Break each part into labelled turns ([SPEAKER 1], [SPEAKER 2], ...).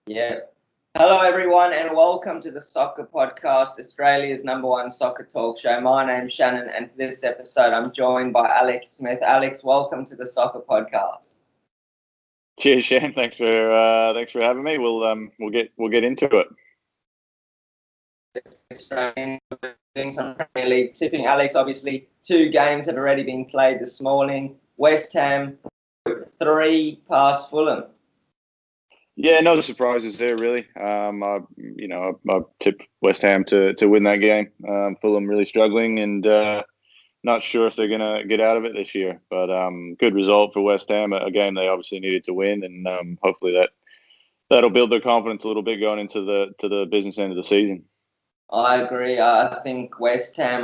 [SPEAKER 1] Yeah. Hello, everyone, and welcome to the Soccer Podcast, Australia's #1 soccer talk show. My name's Shannon, and for this episode, I'm joined by Alex Smith. Alex, welcome to the Soccer Podcast.
[SPEAKER 2] Cheers, Shane. Thanks for having me. We'll get into it.
[SPEAKER 1] Doing some Premier League tipping. Alex, obviously, 2 games have already been played this morning. West Ham 3 past Fulham.
[SPEAKER 2] Yeah, no surprises there, really. I tipped West Ham to win that game. Fulham really struggling and not sure if they're going to get out of it this year. But good result for West Ham, a game they obviously needed to win, and hopefully that'll build their confidence a little bit going into the business end of the season.
[SPEAKER 1] I agree. I think West Ham,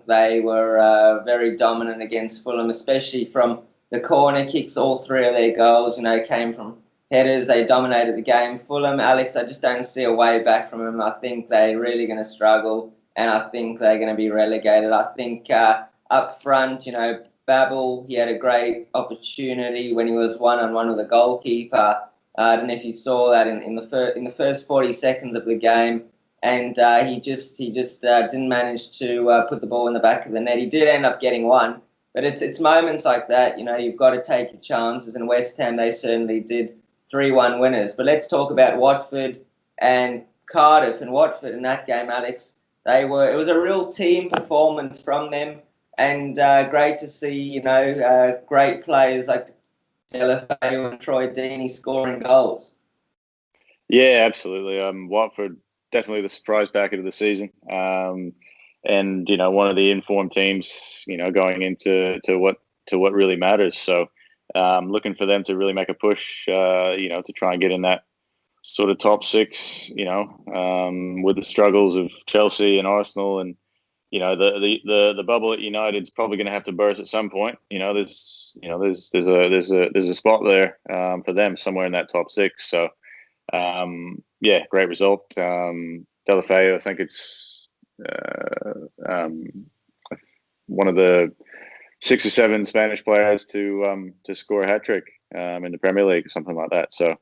[SPEAKER 1] they were very dominant against Fulham, especially from the corner kicks. All 3 of their goals, came from headers. They dominated the game. Fulham, Alex, I just don't see a way back from them. I think they're really going to struggle, and I think they're going to be relegated. I think up front, Babel, he had a great opportunity when he was one-on-one with the goalkeeper. I don't know if you saw that in the first 40 seconds of the game. And he just didn't manage to put the ball in the back of the net. He did end up getting one, but it's moments like that, you've got to take your chances. And West Ham, they certainly did 3-1 winners. But let's talk about Watford and Cardiff. And Watford in that game, Alex, it was a real team performance from them, and great to see, great players like Delafeu and Troy Deeney scoring goals.
[SPEAKER 2] Yeah, absolutely. Watford, definitely the surprise packet of the season, and one of the informed teams, going into what really matters. So, looking for them to really make a push, to try and get in that sort of top 6. With the struggles of Chelsea and Arsenal, and the bubble at United's probably going to have to burst at some point. There's a spot there for them somewhere in that top 6. So. Yeah, great result. Delafeu, I think it's one of the 6 or 7 Spanish players to score a hat-trick in the Premier League or something like that. So,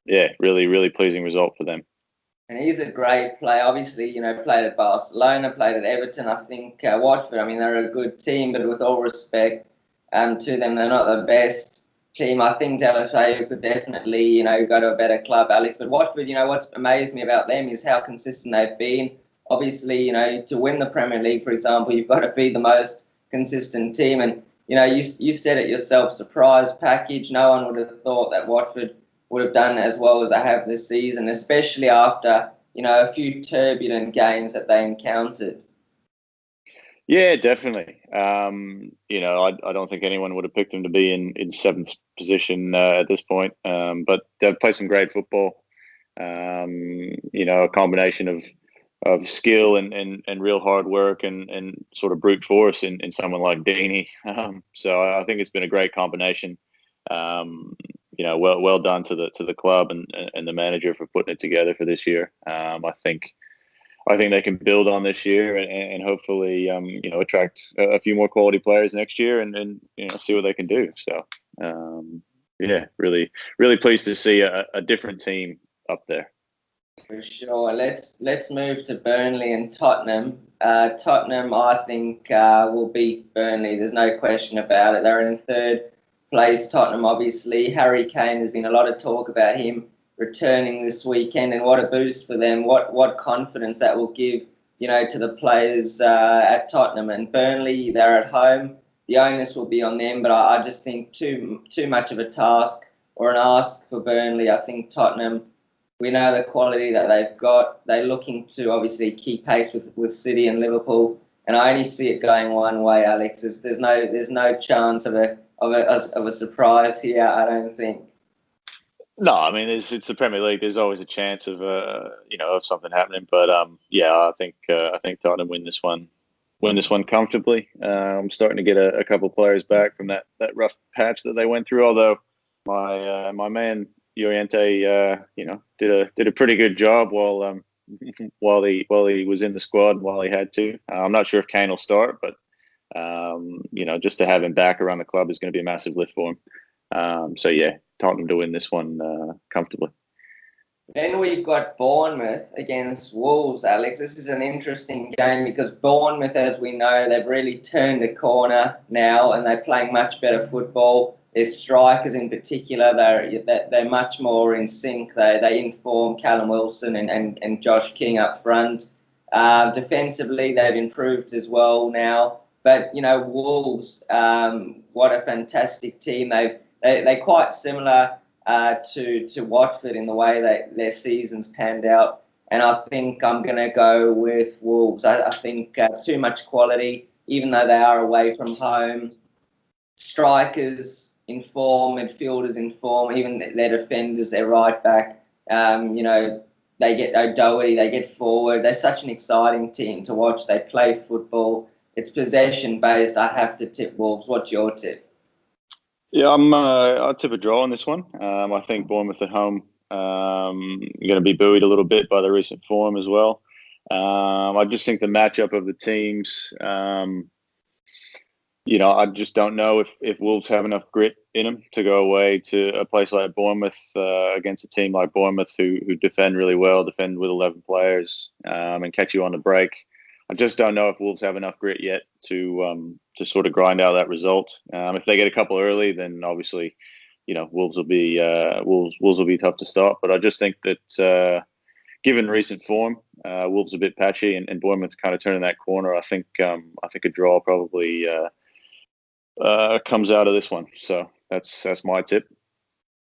[SPEAKER 2] yeah, really, really pleasing result for them.
[SPEAKER 1] And he's a great player. Obviously, played at Barcelona, played at Everton. I think Watford, they're a good team, but with all respect to them, they're not the best team. I think Delafeu could definitely, go to a better club, Alex. But Watford, what's amazed me about them is how consistent they've been. Obviously, to win the Premier League, for example, you've got to be the most consistent team. And, you said it yourself, surprise package. No one would have thought that Watford would have done as well as they have this season, especially after, a few turbulent games that they encountered.
[SPEAKER 2] Yeah, definitely. I don't think anyone would have picked them to be in 7th position at this point. But they've played some great football. A combination of skill and real hard work and sort of brute force in someone like Deeney. So I think it's been a great combination. Well done to the club and the manager for putting it together for this year. I think they can build on this year and hopefully, attract a few more quality players next year and see what they can do. So, yeah, really, really pleased to see a different team up there.
[SPEAKER 1] For sure. Let's move to Burnley and Tottenham. Tottenham, I think, will beat Burnley. There's no question about it. They're in 3rd place. Tottenham, obviously. Harry Kane, there's been a lot of talk about him returning this weekend, and what a boost for them. What confidence that will give, to the players at Tottenham. And Burnley, they're at home. The onus will be on them, but I just think too much of a task or an ask for Burnley. I think Tottenham, we know the quality that they've got. They're looking to obviously keep pace with City and Liverpool, and I only see it going one way, Alex. There's no chance of a surprise here, I don't think.
[SPEAKER 2] No, it's the Premier League. There's always a chance of of something happening. But yeah, I think Tottenham win this one comfortably. I'm starting to get a couple of players back from that rough patch that they went through. Although my man Llorente, did a pretty good job while he was in the squad while he had to. I'm not sure if Kane will start, but just to have him back around the club is going to be a massive lift for him. So yeah, Tottenham to win this one comfortably.
[SPEAKER 1] Then we've got Bournemouth against Wolves, Alex. This is an interesting game because Bournemouth, as we know, they've really turned a corner now and they're playing much better football. Their strikers in particular, they're much more in sync. They inform Callum Wilson and Josh King up front. Defensively, they've improved as well now. But, Wolves, what a fantastic team. They're quite similar to Watford in the way that their seasons panned out. And I think I'm going to go with Wolves. I think too much quality, even though they are away from home. Strikers in form, midfielders in form, even their defenders, their right back. They get O'Doherty, they get forward. They're such an exciting team to watch. They play football. It's possession based. I have to tip Wolves. What's your tip?
[SPEAKER 2] Yeah, I'll tip a draw on this one. I think Bournemouth at home going to be buoyed a little bit by the recent form as well. I just think the matchup of the teams, I just don't know if Wolves have enough grit in them to go away to a place like Bournemouth against a team like Bournemouth who defend really well, defend with 11 players and catch you on the break. I just don't know if Wolves have enough grit yet to sort of grind out that result. If they get a couple early, then obviously, Wolves will be tough to stop. But I just think that given recent form, Wolves are a bit patchy, and Bournemouth kind of turning that corner. I think a draw probably comes out of this one. So that's my tip.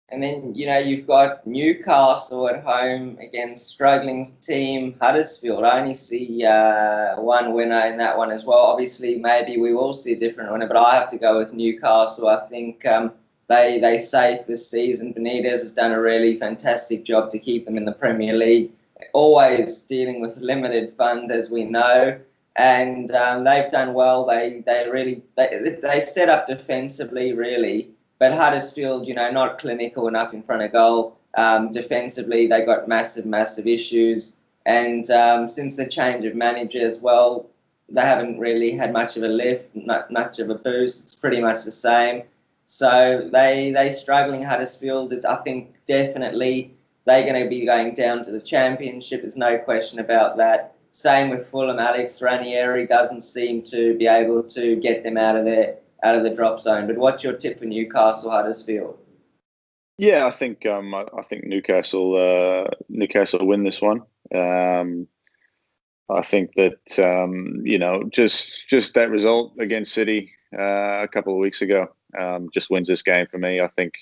[SPEAKER 1] And then, you've got Newcastle at home against struggling team Huddersfield. I only see one winner in that one as well. Obviously, maybe we will see a different winner, but I have to go with Newcastle. I think they saved this season. Benitez has done a really fantastic job to keep them in the Premier League, always dealing with limited funds, as we know. And they've done well. They set up defensively, really. But Huddersfield, not clinical enough in front of goal. Defensively, they got massive issues. And since the change of manager as well, they haven't really had much of a lift, not much of a boost. It's pretty much the same. So they struggling, Huddersfield. I think definitely they're going to be going down to the Championship. There's no question about that. Same with Fulham. Alex Ranieri doesn't seem to be able to get them out of the drop zone. But what's your tip for Newcastle Huddersfield?
[SPEAKER 2] Yeah, I think Newcastle win this one. I think that just that result against City a couple of weeks ago just wins this game for me. I think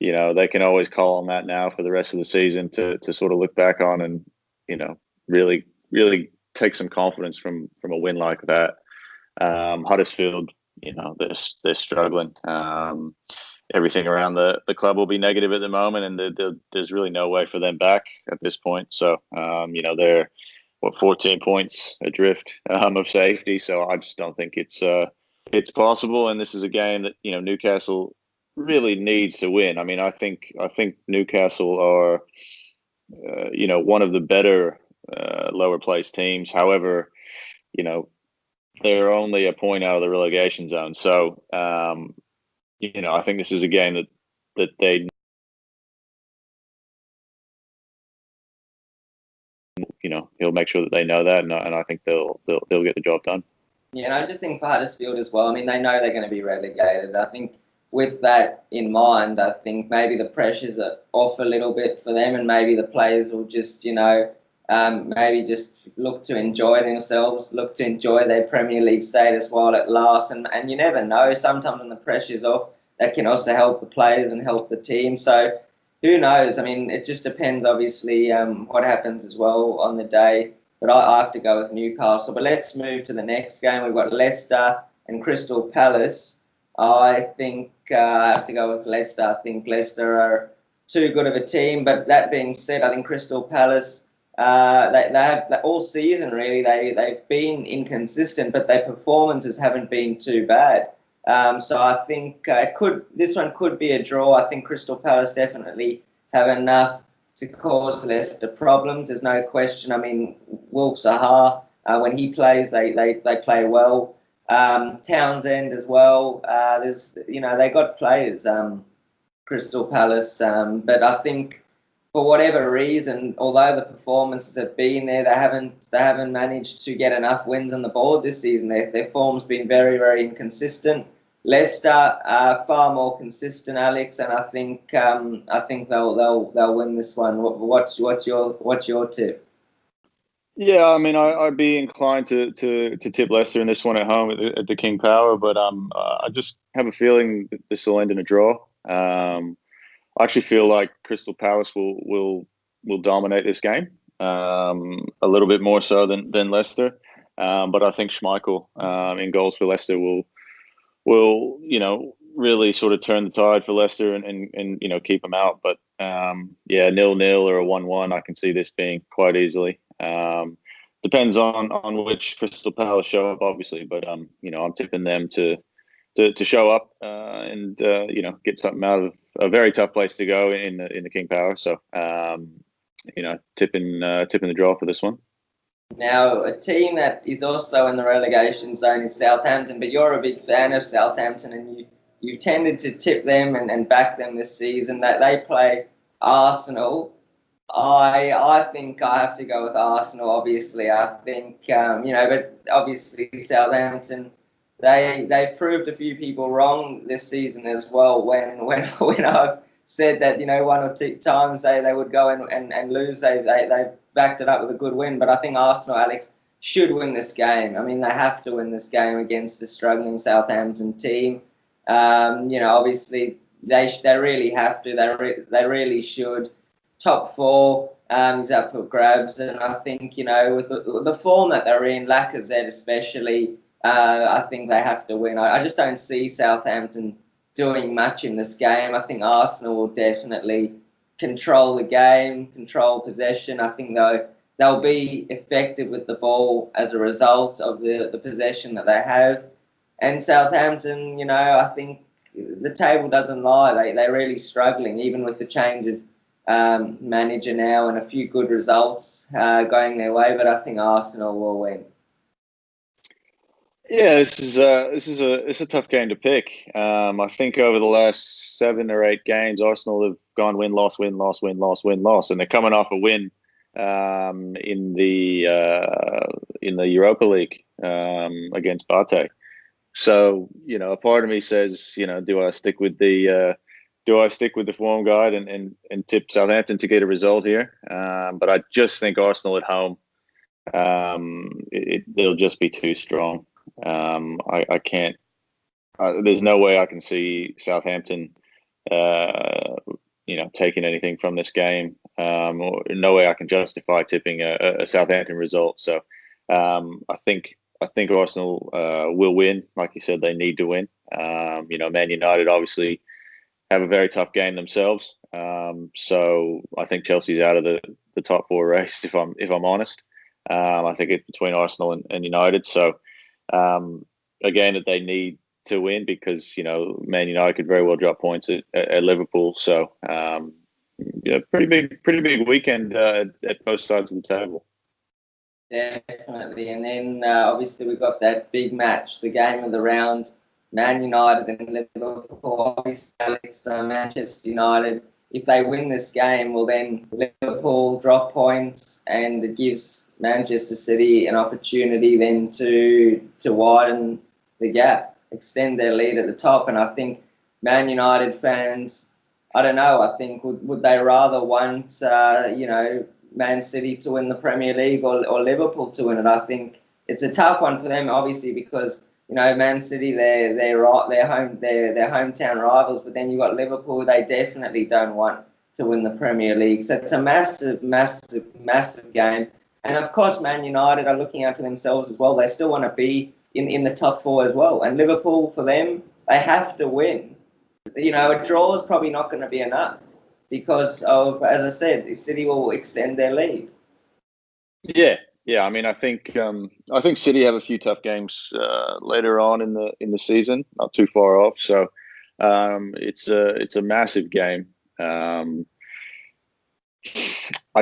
[SPEAKER 2] they can always call on that now for the rest of the season to sort of look back on and really take some confidence from a win like that. Huddersfield, they're struggling. Everything around the club will be negative at the moment, and there's really no way for them back at this point. So, they're 14 points adrift of safety. So I just don't think it's possible. And this is a game that Newcastle really needs to win. I mean, I think Newcastle are one of the better lower placed teams. However, they're only a point out of the relegation zone. So, I think this is a game that they, he'll make sure that they know that, and I think they'll get the job done.
[SPEAKER 1] Yeah, and I just think for Huddersfield as well. I mean, they know they're going to be relegated. I think with that in mind, I think maybe the pressures are off a little bit for them, and maybe the players will just, maybe just look to enjoy themselves, look to enjoy their Premier League status while it lasts. And you never know. Sometimes when the pressure's off, that can also help the players and help the team. So who knows? I mean, it just depends, obviously, what happens as well on the day. But I have to go with Newcastle. But let's move to the next game. We've got Leicester and Crystal Palace. I think I have to go with Leicester. I think Leicester are too good of a team. But that being said, I think Crystal Palace, they have all season, really, they've been inconsistent, but their performances haven't been too bad. So I think this one could be a draw. I think Crystal Palace definitely have enough to cause Leicester problems. There's no question. I mean, Wolf Zaha, when he plays, they play well. Townsend as well. They got players. Crystal Palace. But I think for whatever reason, although the performances have been there, they haven't managed to get enough wins on the board this season. Their form's been very, very inconsistent. Leicester are far more consistent, Alex, and I think they'll win this one. What's your tip?
[SPEAKER 2] Yeah, I mean, I'd be inclined to tip Leicester in this one at home at the King Power, but I just have a feeling that this will end in a draw. I actually feel like Crystal Palace will dominate this game, a little bit more so than Leicester. But I think Schmeichel in goals for Leicester will really sort of turn the tide for Leicester and keep them out. But yeah, 0-0 or a 1-1, I can see this being quite easily. Depends on which Crystal Palace show up, obviously, but I'm tipping them to show up and get something out of a very tough place to go in the King Power. So tipping the draw for this one.
[SPEAKER 1] Now, a team that is also in the relegation zone is Southampton, but you're a big fan of Southampton, and you tended to tip them and back them this season. That they play Arsenal. I think I have to go with Arsenal. Obviously, I think but obviously Southampton. They proved a few people wrong this season as well. When I've said that one or two times they would go and lose, they backed it up with a good win. But I think Arsenal, Alex, should win this game. I mean, they have to win this game against a struggling Southampton team. Obviously they really have to. They really should. Top four is up for grabs, and I think with the form that they're in, Lacazette especially, I think they have to win. I just don't see Southampton doing much in this game. I think Arsenal will definitely control the game, control possession. I think they'll be effective with the ball as a result of the possession that they have. And Southampton, I think the table doesn't lie. They're really struggling, even with the change of manager now and a few good results going their way, but I think Arsenal will win.
[SPEAKER 2] Yeah, it's a tough game to pick. I think over the last 7 or 8 games, Arsenal have gone win, loss, win, loss, win, loss, win, loss, and they're coming off a win in the Europa League against Bartek. So a part of me says, do I stick with the form guide and tip Southampton to get a result here? But I just think Arsenal at home, they'll just be too strong. I can't. There's no way I can see Southampton, taking anything from this game. Or no way I can justify tipping a Southampton result. So I think Arsenal will win. Like you said, they need to win. Man United obviously have a very tough game themselves. So I think Chelsea's out of the top 4 race. If I'm honest, I think it's between Arsenal and United. So again, that they need to win because Man United could very well drop points at Liverpool. So pretty big weekend at both sides of the table.
[SPEAKER 1] Definitely, and then obviously we've got that big match, the game of the round. Man United and Liverpool, obviously Alex, Manchester United, if they win this game, will then Liverpool drop points and it gives Manchester City an opportunity then to widen the gap, extend their lead at the top. And I think Man United fans, I don't know, I think would they rather want, Man City to win the Premier League or Liverpool to win it? I think it's a tough one for them, obviously, because Man City, they're hometown rivals, but then you've got Liverpool. They definitely don't want to win the Premier League. So it's a massive, massive, massive game. And of course, Man United are looking out for themselves as well. They still want to be in the top 4 as well. And Liverpool, for them, they have to win. A draw is probably not going to be enough because of, as I said, City will extend their lead.
[SPEAKER 2] Yeah. I mean, I think City have a few tough games later on in the season, not too far off. So it's a massive game. I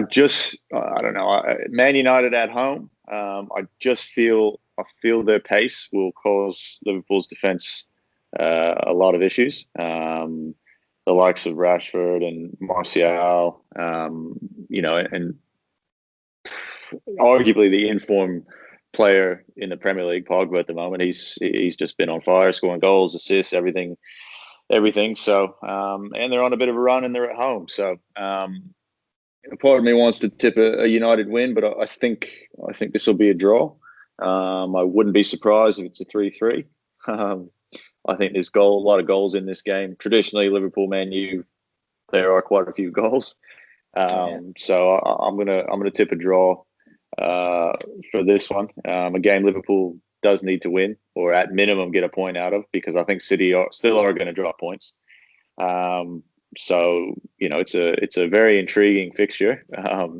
[SPEAKER 2] don't know. Man United at home. I feel their pace will cause Liverpool's defense a lot of issues. the likes of Rashford and Martial, and arguably the informed player in the Premier League, Pogba at the moment. He's just been on fire, scoring goals, assists, everything. So, and they're on a bit of a run, and they're at home. So, part of me wants to tip a United win, but I think this will be a draw. I wouldn't be surprised if it's a 3-3. I think there's a lot of goals in this game. Traditionally, Liverpool, Man U, there are quite a few goals. So I'm gonna tip a draw for this one. A game Liverpool does need to win, or at minimum get a point out of, because I think City still are going to drop points. So it's a very intriguing fixture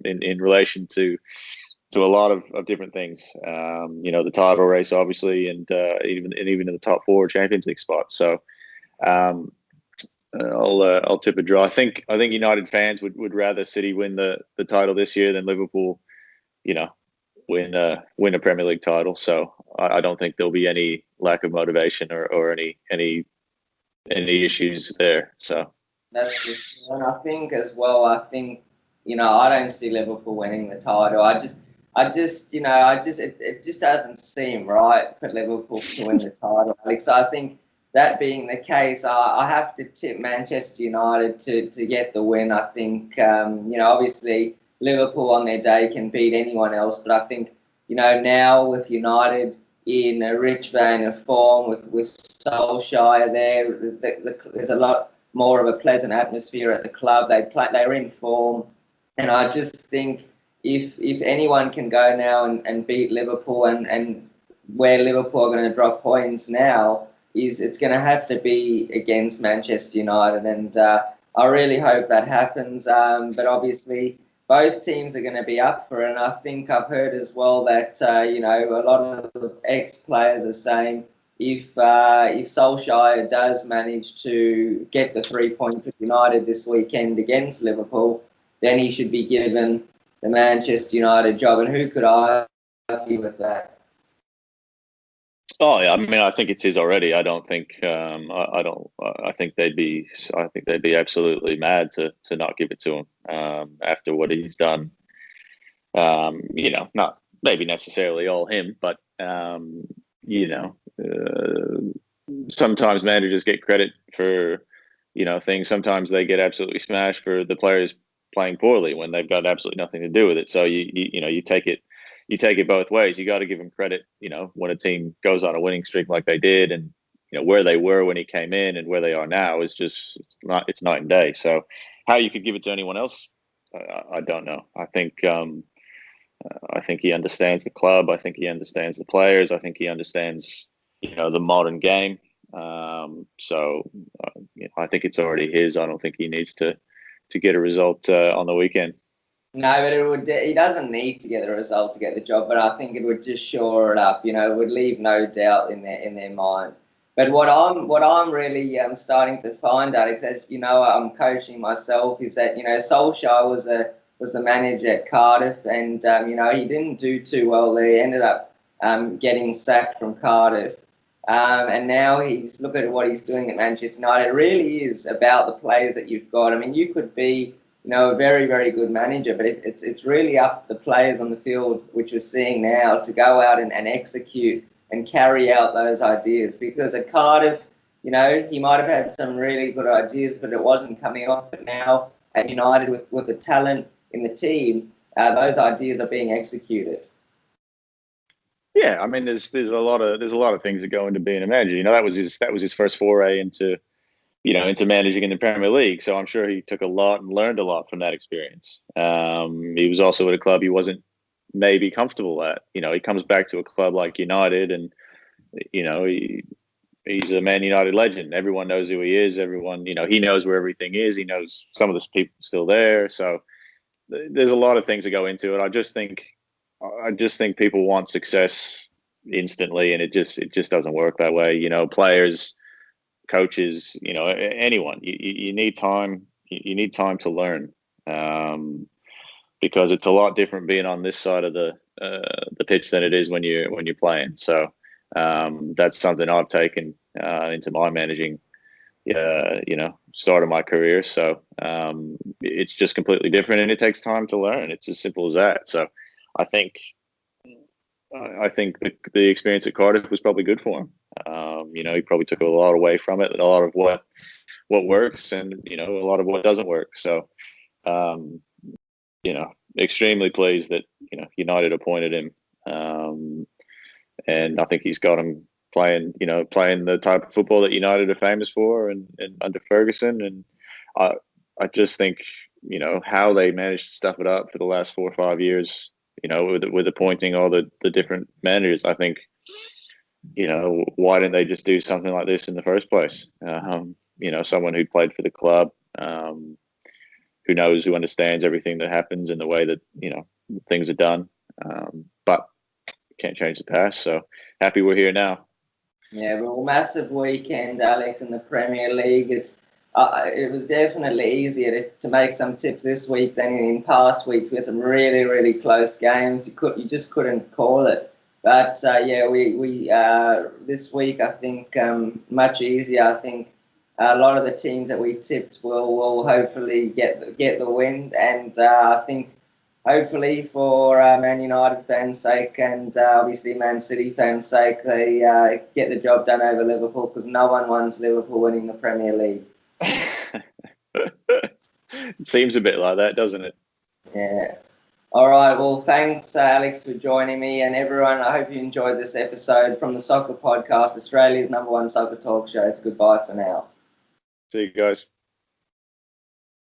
[SPEAKER 2] in relation to a lot of different things. The title race, obviously, and even in the top four Champions League spots. So I'll tip a draw. I think United fans would rather City win the title this year than Liverpool, win a Premier League title. So I don't think there'll be any lack of motivation or any issues there. So
[SPEAKER 1] That's just, and I think as well. I think I don't see Liverpool winning the title. It just doesn't seem right for Liverpool to win the title, Alex. So I think that being the case, I have to tip Manchester United to get the win. I think obviously Liverpool on their day can beat anyone else, but I think now with United in a rich vein of form with Solskjaer there, there's a lot more of a pleasant atmosphere at the club. They're in form, and I just think if anyone can go now and beat Liverpool, and where Liverpool are going to drop points now, is it's going to have to be against Manchester United, and I really hope that happens. But obviously both teams are going to be up for it, and I think I've heard as well that a lot of the ex-players are saying if Solskjaer does manage to get the 3 points with United this weekend against Liverpool, then he should be given the Manchester United job. And who could argue with that?
[SPEAKER 2] Oh yeah, I mean, I think it's his already. I don't think I don't. I think they'd be. I think they'd be absolutely mad to not give it to him after what he's done. Not maybe necessarily all him, but sometimes managers get credit for things. Sometimes they get absolutely smashed for the players playing poorly when they've got absolutely nothing to do with it. So you take it both ways. You got to give him credit, when a team goes on a winning streak like they did, and where they were when he came in and where they are now is just it's night and day. So how you could give it to anyone else, I don't know. I think he understands the club. I think he understands the players. I think he understands the modern game. I think it's already his. I don't think he needs to get a result on the weekend.
[SPEAKER 1] No, but he doesn't need to get a result to get the job, but I think it would just shore it up. It would leave no doubt in their mind. But what I'm really starting to find, Alex, as I'm coaching myself, is that Solskjaer was the manager at Cardiff, and he didn't do too well there. He ended up getting sacked from Cardiff, and now look at what he's doing at Manchester United. It really is about the players that you've got. I mean, you could be a very, very good manager, but it's really up to the players on the field, which we're seeing now, to go out and execute and carry out those ideas. Because at Cardiff, he might have had some really good ideas, but it wasn't coming off. But now at United, with the talent in the team, those ideas are being executed.
[SPEAKER 2] Yeah, I mean, there's a lot of things that go into being a manager. That was his first foray into managing in the Premier League. So I'm sure he took a lot and learned a lot from that experience. He was also at a club he wasn't maybe comfortable at. He comes back to a club like United, and he's a Man United legend. Everyone knows who he is. Everyone, he knows where everything is. He knows some of the people still there. So there's a lot of things that go into it. I just think people want success instantly, and it just doesn't work that way. Players, coaches, anyone. You need time. You need time to learn, because it's a lot different being on this side of the pitch than it is when you're playing. So that's something I've taken into my managing start of my career. So it's just completely different, and it takes time to learn. It's as simple as that. So I think the experience at Cardiff was probably good for him. He probably took a lot away from it, a lot of what works, and a lot of what doesn't work. So extremely pleased that United appointed him, and I think he's got him playing the type of football that United are famous for, and under Ferguson. And I just think how they managed to stuff it up for the last 4 or 5 years, with appointing all the different managers. I think why didn't they just do something like this in the first place? Someone who played for the club, who understands everything that happens and the way that things are done, but can't change the past. So happy we're here now.
[SPEAKER 1] Yeah, well, massive weekend, Alex, in the Premier League. It was definitely easier to make some tips this week than in past weeks. We had some really, really close games. You just couldn't call it. But we this week I think much easier. I think a lot of the teams that we tipped will hopefully get the win, and I think hopefully for Man United fans' sake and obviously Man City fans' sake, they get the job done over Liverpool, because no one wants Liverpool winning the Premier League.
[SPEAKER 2] It seems a bit like that, doesn't it?
[SPEAKER 1] Yeah. All right. Well, thanks, Alex, for joining me, and everyone. I hope you enjoyed this episode from the Soccer Podcast, Australia's #1 soccer talk show. It's goodbye for now.
[SPEAKER 2] See you guys.